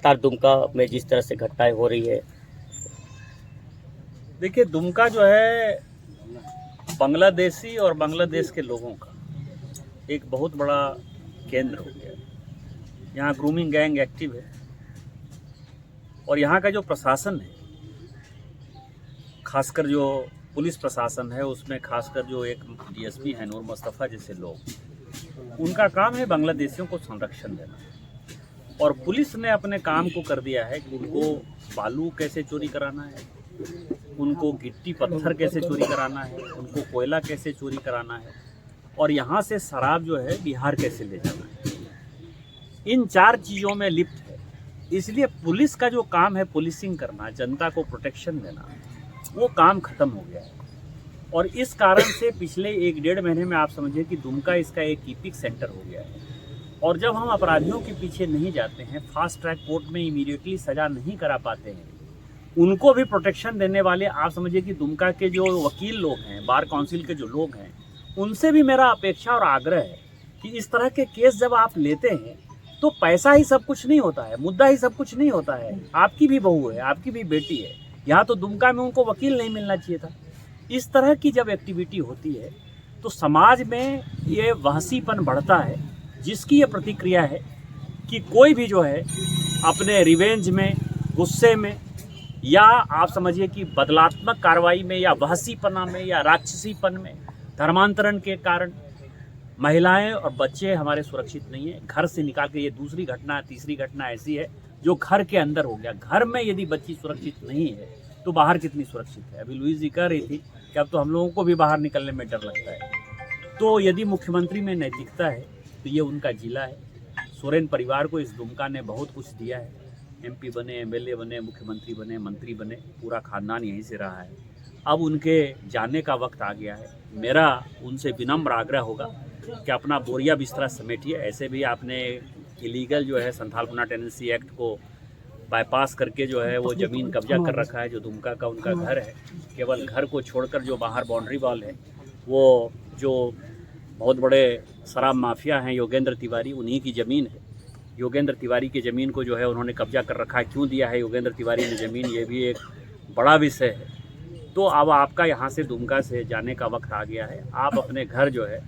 तार दुमका में जिस तरह से घटनाएं हो रही है। देखिए, दुमका जो है बांग्लादेशी और बांग्लादेश के लोगों का एक बहुत बड़ा केंद्र हो गया। यहाँ ग्रूमिंग गैंग एक्टिव है और यहाँ का जो प्रशासन है, खासकर जो पुलिस प्रशासन है, उसमें खासकर जो एक डीएसपी है नूर मुस्तफ़ा जैसे लोग, उनका काम है बांग्लादेशियों को संरक्षण देना। और पुलिस ने अपने काम को कर दिया है कि उनको बालू कैसे चोरी कराना है, उनको गिट्टी पत्थर कैसे चोरी कराना है, उनको कोयला कैसे चोरी कराना है और यहाँ से शराब जो है बिहार कैसे ले जाना है। इन चार चीज़ों में लिप्त है। इसलिए पुलिस का जो काम है पुलिसिंग करना, जनता को प्रोटेक्शन देना, वो काम खत्म हो गया है। और इस कारण से पिछले 1-1.5 महीने में आप समझिए कि दुमका इसका एक कीपिंग सेंटर हो गया है। और जब हम अपराधियों के पीछे नहीं जाते हैं, फास्ट ट्रैक कोर्ट में इमीडिएटली सज़ा नहीं करा पाते हैं, उनको भी प्रोटेक्शन देने वाले आप समझिए कि दुमका के जो वकील लोग हैं, बार काउंसिल के जो लोग हैं, उनसे भी मेरा अपेक्षा और आग्रह है कि इस तरह के केस जब आप लेते हैं तो पैसा ही सब कुछ नहीं होता है, मुद्दा ही सब कुछ नहीं होता है। आपकी भी बहू है, आपकी भी बेटी है। यहाँ तो दुमका में उनको वकील नहीं मिलना चाहिए था। इस तरह की जब एक्टिविटी होती है तो समाज में ये वहसीपन बढ़ता है, जिसकी ये प्रतिक्रिया है कि कोई भी जो है अपने रिवेंज में, गुस्से में, या आप समझिए कि बदलात्मक कार्रवाई में, या वहसीपना में, या राक्षसीपन में, धर्मांतरण के कारण महिलाएं और बच्चे हमारे सुरक्षित नहीं है। घर से निकाल के, ये दूसरी घटना, तीसरी घटना ऐसी है जो घर के अंदर हो गया। घर में यदि बच्ची सुरक्षित नहीं है तो बाहर कितनी सुरक्षित है। अभी लुईस जी कह रही थी कि अब तो हम लोगों को भी बाहर निकलने में डर लगता है। तो यदि मुख्यमंत्री में नैतिकता है तो ये उनका जिला है। सोरेन परिवार को इस दुमका ने बहुत कुछ दिया है। एमपी बने, एमएलए बने, मुख्यमंत्री बने, मंत्री बने, पूरा खानदान यहीं से रहा है। अब उनके जाने का वक्त आ गया है। मेरा उनसे विनम्र आग्रह होगा कि अपना बोरिया बिस्तरा समेटिए। ऐसे भी आपने इलीगल जो है संथालपना टेनेंसी एक्ट को बाईपास करके जो है वो ज़मीन कब्जा कर रखा है, जो दुमका का उनका घर है। केवल घर को छोड़कर जो बाहर बाउंड्री वॉल है, वो जो बहुत बड़े शराब माफिया हैं योगेंद्र तिवारी, उन्हीं की ज़मीन है। योगेंद्र तिवारी की ज़मीन को जो है उन्होंने कब्जा कर रखा है। क्यों दिया है योगेंद्र तिवारी ने ज़मीन, ये भी एक बड़ा विषय है। तो अब आपका यहाँ से दुमका से जाने का वक्त आ गया है। आप अपने घर जो है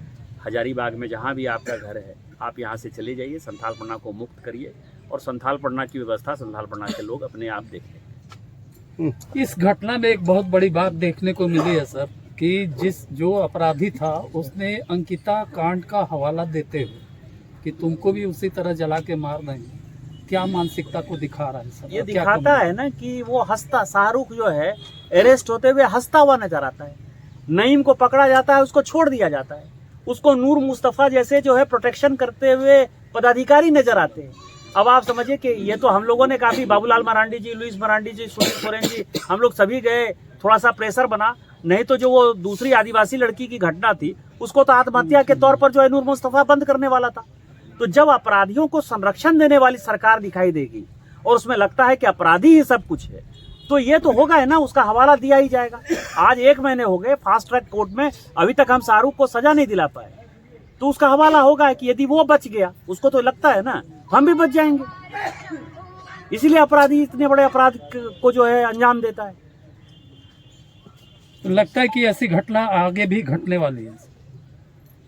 हजारीबाग में, जहाँ भी आपका घर है, आप यहाँ से चले जाइए, संथालपना को मुक्त करिए और संथालपना की व्यवस्था संथालपना के लोग अपने आप देख लें। इस घटना में एक बहुत बड़ी बात देखने को मिली है सर, कि जो अपराधी था उसने अंकिता कांड का हवाला देते हुए कि तुमको भी उसी तरह जला के मार देंगे। क्या मानसिकता को दिखा रहा है सर? ये दिखाता है ना कि वो हंसता, शाहरुख जो है अरेस्ट होते हुए हंसता हुआ नजर आता है। नईम को पकड़ा जाता है, उसको छोड़ दिया जाता है। उसको नूर मुस्तफ़ा जैसे जो है प्रोटेक्शन करते हुए पदाधिकारी नजर आते हैं। अब आप समझिए कि ये तो हम लोगों ने काफ़ी, बाबूलाल मरांडी जी, लुईस मरांडी जी, सुनील सोरेन जी, हम लोग सभी गए, थोड़ा सा प्रेशर बना। नहीं तो जो वो दूसरी आदिवासी लड़की की घटना थी, उसको तो आत्महत्या के तौर पर जो है नूर मुस्तफ़ा बंद करने वाला था। तो जब अपराधियों को संरक्षण देने वाली सरकार दिखाई देगी और उसमें लगता है कि अपराधी ही सब कुछ है, तो ये तो होगा है ना, उसका हवाला दिया ही जाएगा। आज 1 महीने हो गए फास्ट ट्रैक कोर्ट में, अभी तक हम शाहरुख को सजा नहीं दिला पाए, तो उसका हवाला होगा कि यदि वो बच गया, उसको तो लगता है ना हम भी बच जाएंगे। इसीलिए अपराधी इतने बड़े अपराध को जो है अंजाम देता है। तो लगता है कि ऐसी घटना आगे भी घटने वाली है।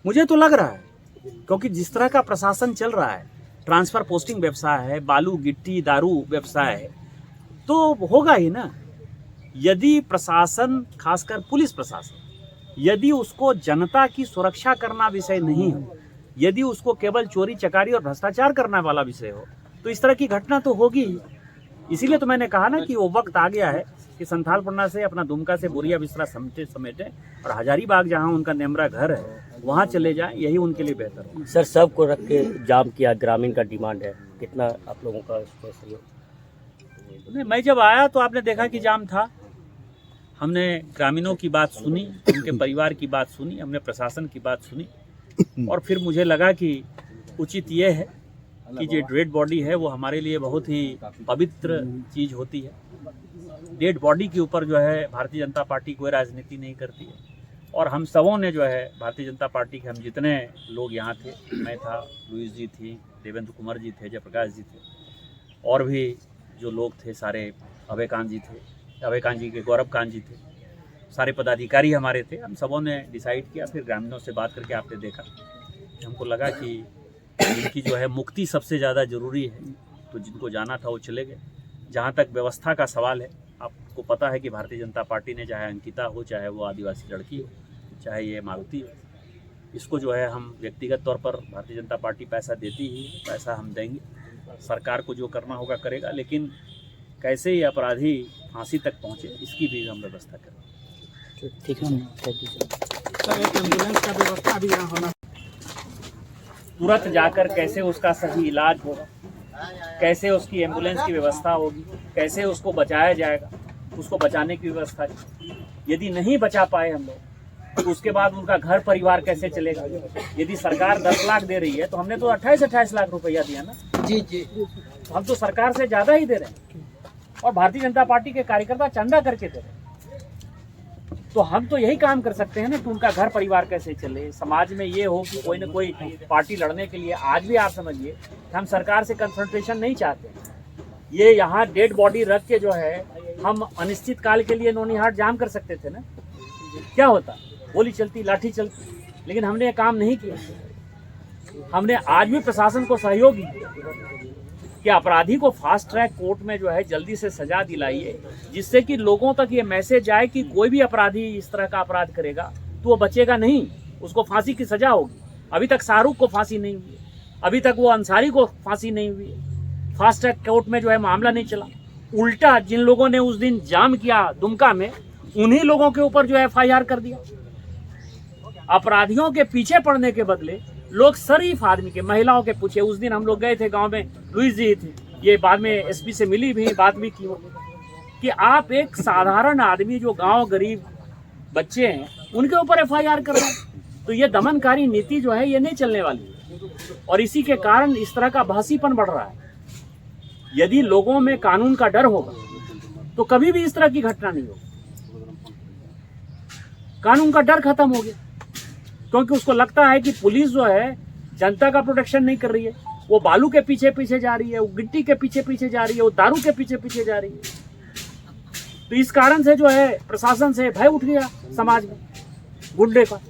मुझे तो लग रहा है, क्योंकि जिस तरह का प्रशासन चल रहा है, ट्रांसफर पोस्टिंग व्यवसाय है, बालू गिट्टी दारू व्यवसाय है, तो होगा ही ना। यदि प्रशासन, खासकर पुलिस प्रशासन, यदि उसको जनता की सुरक्षा करना विषय नहीं हो, यदि उसको केवल चोरी चकारी और भ्रष्टाचार करना वाला विषय हो, तो इस तरह की घटना तो होगी ही। इसीलिए तो मैंने कहा ना कि वो वक्त आ गया है कि संथालपना से, अपना दुमका से बोरिया बिस्तरा समेटे और हजारीबाग जहाँ उनका नेमरा घर है वहाँ चले जाएं। यही उनके लिए बेहतर हो। सर, सबको रख के जाम किया, ग्रामीण का डिमांड है, कितना आप लोगों का इसमें सहयोग? नहीं, मैं जब आया तो आपने देखा कि जाम था। हमने ग्रामीणों की बात सुनी, उनके परिवार की बात सुनी, हमने प्रशासन की बात सुनी, और फिर मुझे लगा कि उचित ये है कि जो डेड बॉडी है वो हमारे लिए बहुत ही पवित्र चीज़ होती है। डेड बॉडी के ऊपर जो है भारतीय जनता पार्टी कोई राजनीति नहीं करती है। और हम सबों ने जो है भारतीय जनता पार्टी के, हम जितने लोग यहाँ थे, मैं था, लुईस जी थी, देवेंद्र कुमार जी थे, जयप्रकाश जी थे, और भी जो लोग थे सारे, अभय कांत जी थे, अभय कांत जी के गौरव कांत जी थे, सारे पदाधिकारी हमारे थे। हम सबों ने डिसाइड किया, फिर ग्रामीणों से बात करके आपने देखा, हमको लगा कि इनकी जो है मुक्ति सबसे ज़्यादा ज़रूरी है, तो जिनको जाना था वो चले गए। जहाँ तक व्यवस्था का सवाल है, आपको पता है कि भारतीय जनता पार्टी ने, चाहे अंकिता हो, चाहे वो आदिवासी लड़की हो, चाहे ये मारुति हो, इसको जो है हम व्यक्तिगत तौर पर भारतीय जनता पार्टी पैसा देती ही, पैसा हम देंगे, सरकार को जो करना होगा करेगा, लेकिन कैसे ये अपराधी फांसी तक पहुँचे इसकी भी हम व्यवस्था करें। ठीक है, थैंक यू सर। सर एक एम्बुलेंस का व्यवस्था भी यहाँ होना, तुरंत जाकर कैसे उसका सही इलाज होगा, कैसे उसकी एम्बुलेंस की व्यवस्था होगी, कैसे उसको बचाया जाएगा, उसको बचाने की व्यवस्था। यदि नहीं बचा पाए हम लोग तो उसके बाद उनका घर परिवार कैसे चलेगा। यदि सरकार 10 लाख दे रही है तो हमने तो 28 लाख रुपया दिया ना जी जी, तो हम तो सरकार से ज़्यादा ही दे रहे हैं, और भारतीय जनता पार्टी के कार्यकर्ता चंदा करके दे रहे हैं। तो हम तो यही काम कर सकते हैं ना कि उनका घर परिवार कैसे चले, समाज में ये हो कि कोई ना कोई पार्टी लड़ने के लिए। आज भी आप समझिए कि हम सरकार से कन्फ्रंटेशन नहीं चाहते, ये यहाँ डेड बॉडी रख के जो है हम अनिश्चित काल के लिए नौनिहाट जाम कर सकते थे ना, क्या होता, गोली चलती, लाठी चलती, लेकिन हमने ये काम नहीं किया। हमने आज भी प्रशासन को सहयोग दिया कि अपराधी को फास्ट ट्रैक कोर्ट में जो है जल्दी से सजा दिलाइए, जिससे कि लोगों तक ये मैसेज आए कि कोई भी अपराधी इस तरह का अपराध करेगा तो वो बचेगा नहीं, उसको फांसी की सजा होगी। अभी तक शाहरुख को फांसी नहीं हुई, अभी तक वो अंसारी को फांसी नहीं हुई, फास्ट ट्रैक कोर्ट में जो है मामला नहीं चला। उल्टा जिन लोगों ने उस दिन जाम किया दुमका में, उन्हीं लोगों के ऊपर जो है FIR कर दिया। अपराधियों के पीछे पड़ने के बदले लोग शरीफ आदमी के, महिलाओं के पूछे। उस दिन हम लोग गए थे गांव में, लुइस जी थे, ये बाद में SP से मिली भी, बात भी की कि आप एक साधारण आदमी जो गांव गरीब बच्चे हैं उनके ऊपर FIR कर रहे हैं। तो ये दमनकारी नीति जो है ये नहीं चलने वाली है, और इसी के कारण इस तरह का भाषीपन बढ़ रहा है। यदि लोगों में कानून का डर होगा तो कभी भी इस तरह की घटना नहीं होगी। कानून का डर खत्म हो गया, क्योंकि उसको लगता है कि पुलिस जो है जनता का प्रोटेक्शन नहीं कर रही है, वो बालू के पीछे पीछे जा रही है, वो गिट्टी के पीछे पीछे जा रही है, वो दारू के पीछे पीछे जा रही है। तो इस कारण से जो है प्रशासन से भय उठ गया समाज में गुंडे का।